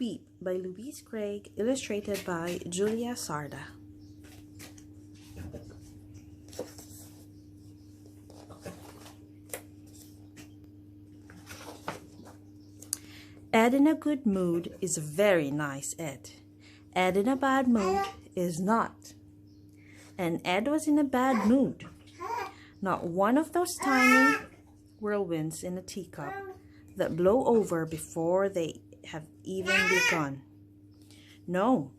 Sweep by Louise Greig, illustrated by Júlia Sardà. Ed in a good mood is very nice Ed. Ed in a bad mood is not. And Ed was in a bad mood. Not one of those tiny whirlwinds in a teacup that blow over before they have even begun. No,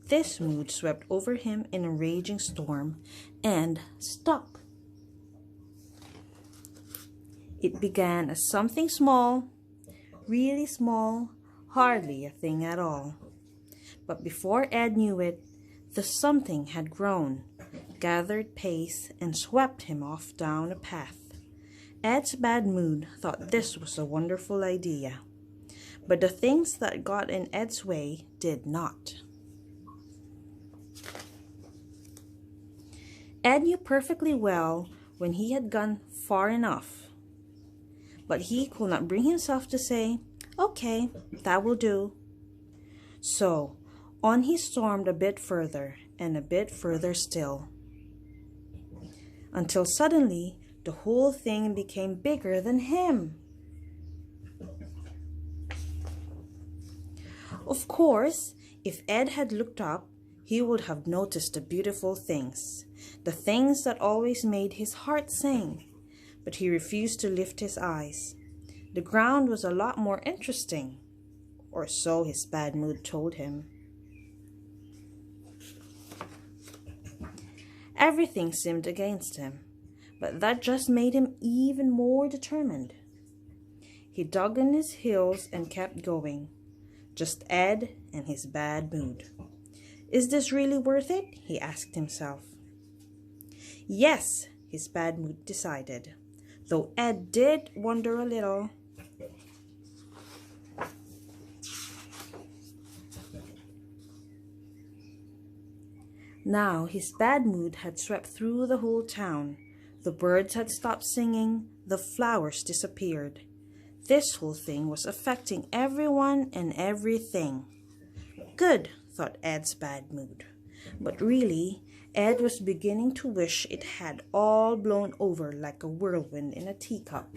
this mood swept over him in a raging storm and stuck. It began as something small, really small, hardly a thing at all. But before Ed knew it, the something had grown, gathered pace, and swept him off down a path. Ed's bad mood thought this was a wonderful idea, but the things that got in Ed's way did not. Ed knew perfectly well when he had gone far enough, but he could not bring himself to say, "Okay, that will do." So on he stormed a bit further and a bit further still, until suddenly the whole thing became bigger than him. Of course, if Ed had looked up, he would have noticed the beautiful things, the things that always made his heart sing. But he refused to lift his eyes. The ground was a lot more interesting, or so his bad mood told him. Everything seemed against him, but that just made him even more determined. He dug in his heels and kept going. Just Ed and his bad mood. Is this really worth it? He asked himself. Yes, his bad mood decided, though Ed did wonder a little. Now his bad mood had swept through the whole town. The birds had stopped singing, the flowers disappeared. This whole thing was affecting everyone and everything. Good, thought Ed's bad mood. But really, Ed was beginning to wish it had all blown over like a whirlwind in a teacup.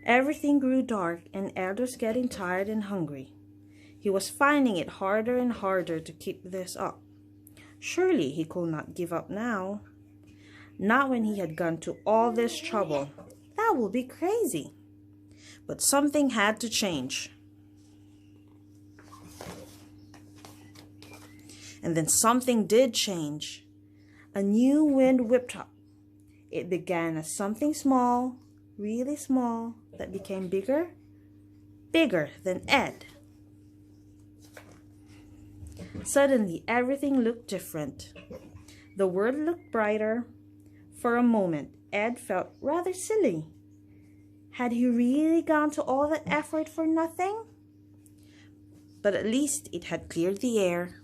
Everything grew dark and Ed was getting tired and hungry. He was finding it harder and harder to keep this up. Surely he could not give up now. Not when he had gone to all this trouble. That would be crazy. But something had to change. And then something did change. A new wind whipped up. It began as something small, really small, that became bigger, bigger than Ed. Suddenly, everything looked different. The world looked brighter. For a moment, Ed felt rather silly. Had he really gone to all that effort for nothing? But at least it had cleared the air.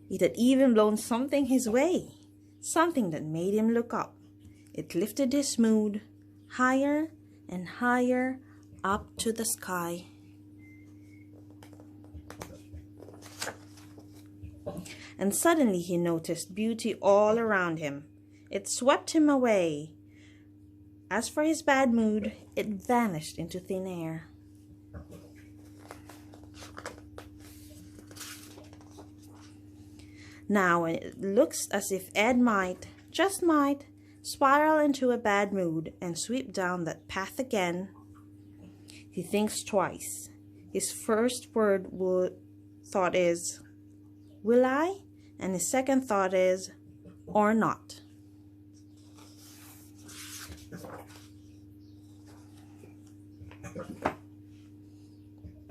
It had even blown something his way, something that made him look up. It lifted his mood higher and higher up to the sky. And suddenly he noticed beauty all around him. It swept him away. As for his bad mood, it vanished into thin air. Now it looks as if Ed might, just might, spiral into a bad mood and sweep down that path again. He thinks twice. His first thought is, will I? And his second thought is, or not.